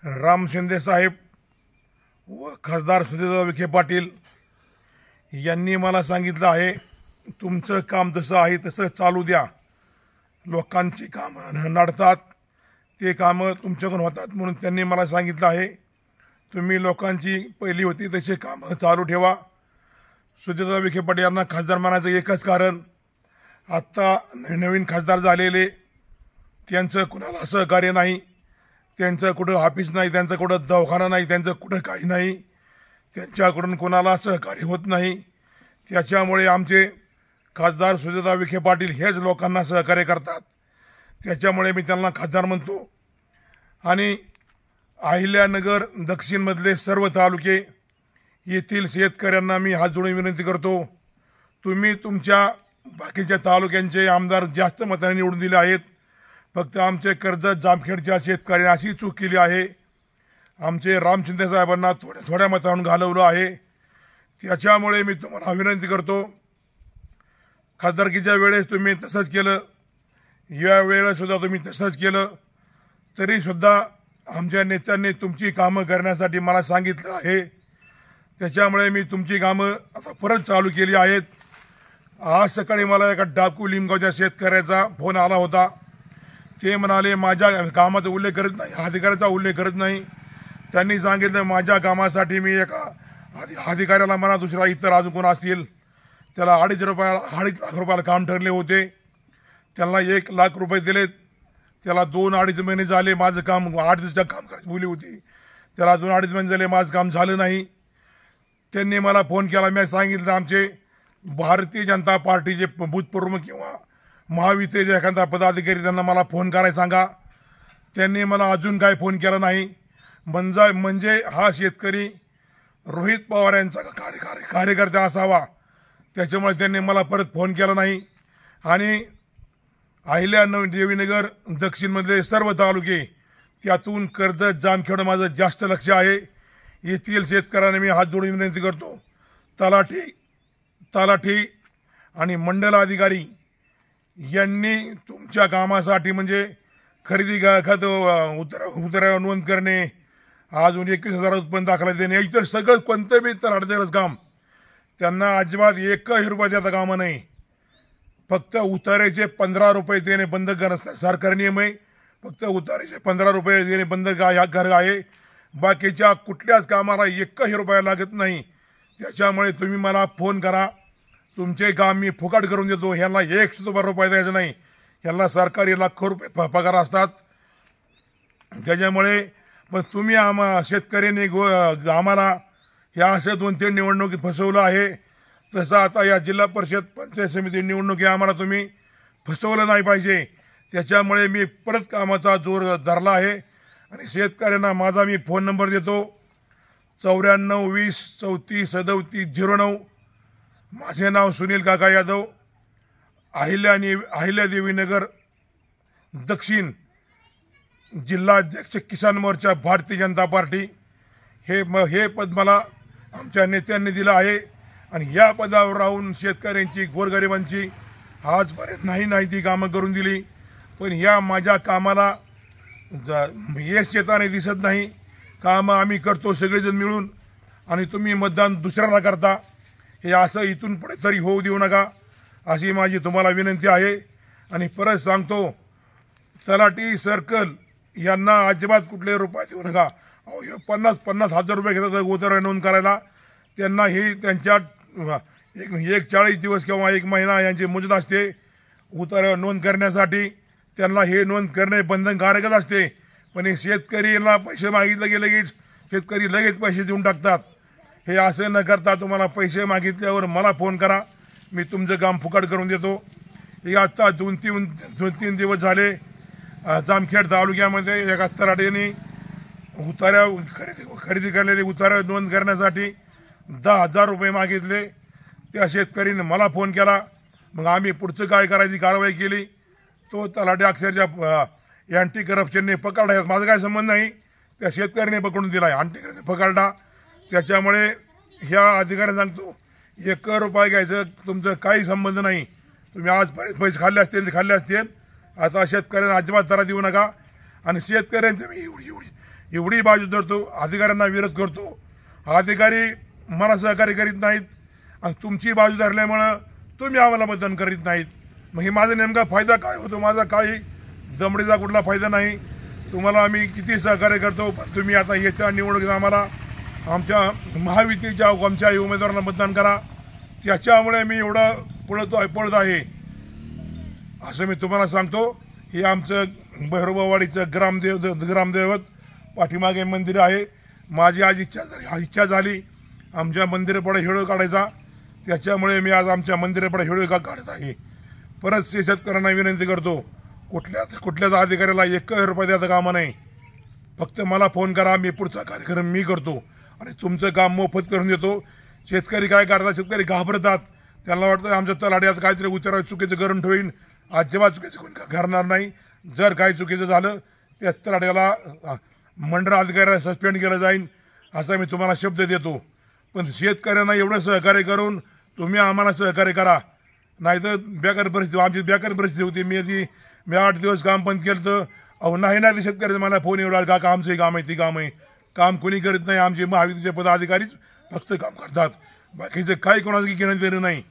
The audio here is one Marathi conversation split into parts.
राम शिंदे साहेब व खासदार सुजयदादा विखे पाटील यांनी मला सांगितलं आहे, तुमचं काम जसं आहे तसं चालू द्या. लोकांची कामं नडतात, ते कामं तुमच्याकडून होतात म्हणून त्यांनी मला सांगितलं आहे, तुम्ही लोकांची पहिली होती तशी कामं चालू ठेवा. सुजयदादा विखे पाटील यांना खासदार मानायचं एकच कारण, आत्ता नवीन खासदार झालेले त्यांचं कुणाला सहकार्य नाही, त्यांचं कुठं ऑफिस नाही, त्यांचं कुठं दवाखाना नाही, त्यांचं कुठं काही नाही, त्यांच्याकडून कोणाला सहकार्य होत नाही. त्याच्यामुळे आमचे खासदार सुजयदादा विखे पाटील हेच लोकांना सहकार्य करतात. त्याच्यामुळे मी त्यांना खासदार म्हणतो. आणि अहिल्यानगर दक्षिणमधले सर्व तालुके येथील शेतकऱ्यांना मी हात जोडून विनंती करतो, तुम्ही तुमच्या बाकीच्या तालुक्यांचे आमदार जास्त मताने निवडून दिले आहेत, फक्त आमचे कर्जत जामखेडच्या शेतकऱ्यांनी अशी चूक केली आहे, आमचे राम शिंदे साहेबांना थोड्या मतावरून घालवलं आहे. त्याच्यामुळे मी तुम्हाला विनंती करतो, खासदारकीच्या वेळेस तुम्ही तसंच केलं, या वेळेसुद्धा तुम्ही तसंच केलं, तरीसुद्धा आमच्या नेत्यांनी तुमची कामं करण्यासाठी मला सांगितलं आहे. त्याच्यामुळे मी तुमची कामं आता परत चालू केली आहेत. आज सकाळी मला एका डाकू लिमगावच्या शेतकऱ्याचा फोन आला होता. ते म्हणाले माझ्या कामाचा उल्लेख करत नाही, अधिकाऱ्याचा उल्लेख करत नाही. त्यांनी सांगितलं माझ्या कामासाठी मी एका अधिकाऱ्याला म्हणा, दुसरा इतर अजून कोण असतील, त्याला 2.5 लाख रुपयाला काम ठरले होते, त्यांना 1 लाख रुपये दिलेत. त्याला 2-2.5 महिने झाले, माझं काम 8 दिवसाचं काम करायची बोली होती, त्याला 2-2.5 महिने झाले, माझं काम झालं नाही. त्यांनी मला फोन केला. मी सांगितलं आमचे भारतीय जनता पार्टीचे भूतपूर्व किंवा महायुतीचे एखादा पदाधिकारी त्यांना मला फोन करायला सांगा. त्यांनी मला अजून काय फोन केला नाही. म्हणजे हा शेतकरी रोहित पवार यांचा कार्यकर्ता असावा, त्याच्यामुळे त्यांनी मला परत फोन केला नाही. आणि अहिल्यादेवीनगर दक्षिणमधले सर्व तालुके, त्यातून कर्जत जामखेड माझं जास्त लक्ष आहे. येथील शेतकऱ्यांना मी हात जोडून विनंती करतो, तलाठी आणि मंडल अधिकारी यांनी तुमच्या कामासाठी म्हणजे खरेदी खत उतारा नोंद करणे, अजून 21,000 उत्पन्न दाखला देणे, इतर सगळं कोणतं बी तर अडचणच काम त्यांना अजिबात 1 रुपया द्यायचा कामं नाही. फक्त उताऱ्याचे 15 रुपये देणे बंद करणं सरकार नियम आहे. फक्त उताऱ्याचे 15 रुपये देणे बंद आहे. बाकीच्या कुठल्याच कामाला 1 रुपया लागत नाही. त्याच्यामुळे तुम्ही मला फोन करा, तुमचे काम मी फुकट करून देतो. ह्यांना 1 रुपया द्यायचं नाही, ह्यांना सरकारी लाखो रुपये पगार असतात. त्याच्यामुळे पण तुम्ही शेतकऱ्यांनी आम्हाला ह्या असे 2-3 निवडणुकीत फसवलं आहे, तसं आता या जिल्हा परिषद पंचायत समिती निवडणुकी आम्हाला तुम्ही फसवलं नाही पाहिजे. त्याच्यामुळे मी परत कामाचा जोर धरला आहे. आणि शेतकऱ्यांना माझा मी फोन नंबर देतो, 94 20 34 37 09. माझे नाव सुनील काका यादव, अहिल्यादेवीनगर दक्षिण जिल्हा अध्यक्ष किसान मोर्चा भारतीय जनता पार्टी. हे पद मला आमच्या नेत्यांनी दिलं आहे. आणि या पदावर राहून शेतकऱ्यांची गोरगरिबांची आजपर्यंत नाही ती कामं करून दिली. पण ह्या माझ्या कामाला यश येताना दिसत नाही. कामं आम्ही करतो सगळेजण मिळून, आणि तुम्ही मतदान दुसऱ्याला करता. हे असं इथून पुढे तरी होऊ देऊ नका, अशी माझी तुम्हाला विनंती आहे. आणि परत सांगतो, तलाठी सर्कल यांना अजिबात कुठले रुपये देऊ नका. 50,000 रुपये घेतात उतारा नोंद करायला. त्यांना ही त्यांच्या 40 दिवस किंवा 1 महिना यांची मुदत असते उतारा नोंद करण्यासाठी. त्यांना हे नोंद करणे बंधनकारकच असते. पण हे शेतकरीला पैसे मागितले की लगेच शेतकरी लगेच पैसे देऊन टाकतात. हे असं न करता तुम्हाला पैसे मागितल्यावर मला फोन करा, मी तुमचं काम फुकट करून देतो. हे आत्ता 2-3 दिवस झाले जामखेड तालुक्यामध्ये एका तलाठीने उतार्या खरेदी केलेले उतारा नोंद करण्यासाठी 10,000 रुपये मागितले. त्या शेतकरीने मला फोन केला. मग आम्ही पुढचं काय करायची कारवाई केली. तो तलाठी अक्षरशः अँटी करप्शनने पकडला. माझा काय संबंध नाही, त्या शेतकऱ्याने पकडून दिला आहे, अँटी करप्शन पकडला. त्याच्यामुळे ह्या अधिकाऱ्यांना सांगतो, 1 रुपया घ्यायचं तुमचं काही संबंध नाही. तुम्ही आजपर्यंत पैसे खाल्ले असतील ते खाल्ले असतील. आता शेतकऱ्यांना अजिबात दरा देऊ नका. आणि शेतकऱ्यांचं मी एवढी बाजू धरतो, अधिकाऱ्यांना विरोध करतो, अधिकारी मला सहकार्य करीत नाहीत आणि तुमची बाजू धरल्यामुळं तुम्ही आम्हाला मतदान करीत नाहीत. मग हे माझा नेमका फायदा काय होतो? माझा काही दमडीचा कुठला फायदा नाही. तुम्हाला आम्ही किती सहकार्य करतो, पण तुम्ही आता येत्या निवडणुकीत आम्हाला आमच्या महायुतीच्या आमच्या उमेदवारांना मतदान करा. त्याच्यामुळे मी एवढं पळत आहे असं मी तुम्हाला सांगतो. हे आमचं भैरववाडीचं ग्रामदैवत पाठीमागे मंदिर आहे. माझी आज इच्छा झाली आमच्या मंदिरापुढे हिडो काढायचा. त्याच्यामुळे मी आज आमच्या मंदिरापुढे हिडो काढत आहे. परत शेतकऱ्यांना विनंती करतो, कुठल्याच अधिकाऱ्याला 1 रुपया द्यायचं कामं नाही. फक्त मला फोन करा, मी पुढचा कार्यक्रम मी करतो आणि तुमचं काम मोफत करून देतो. शेतकरी काय करतात? शेतकरी घाबरतात. त्यांना वाटतं आमच्या तलाड्यात काहीतरी उतराव चुकीचं करून ठेवीन. अजिबात चुकीचं कोण करणार नाही. जर काही चुकीचं झालं त्या तलाड्याला मंडळ अधिकाऱ्याला सस्पेंड केलं जाईल असा मी तुम्हाला शब्द देतो. पण शेतकऱ्यांना एवढं सहकार्य करून तुम्ही आम्हाला सहकार्य करा. नाहीतर बेकार परिस्थिती, आमची बेकार परिस्थिती होती. मी 8 दिवस काम बंद केलं तर अहो नाही शेतकऱ्याचा मला फोन येऊ लागला का आमचं काम आहे ती काम आहे. काम कोणी करीत नाही. आमचे महायुतीचे पदाधिकारीच फक्त काम करतात. बाकीचं काही कोणाचं घेणं देणं नाही.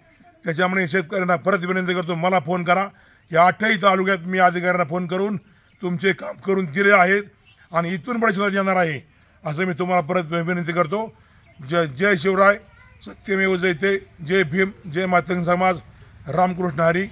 त्याच्यामुळे शेतकऱ्यांना परत विनंती करतो, मला फोन करा. या 8ही तालुक्यात मी अधिकाऱ्यांना फोन करून तुमचे काम करून दिले आहेत आणि इथून पुढे सुद्धा येणार आहे असं मी तुम्हाला परत विनंती करतो. जय शिवराय, सत्यमेव जयते, जय भीम, जय मातंग समाज, रामकृष्ण हरी.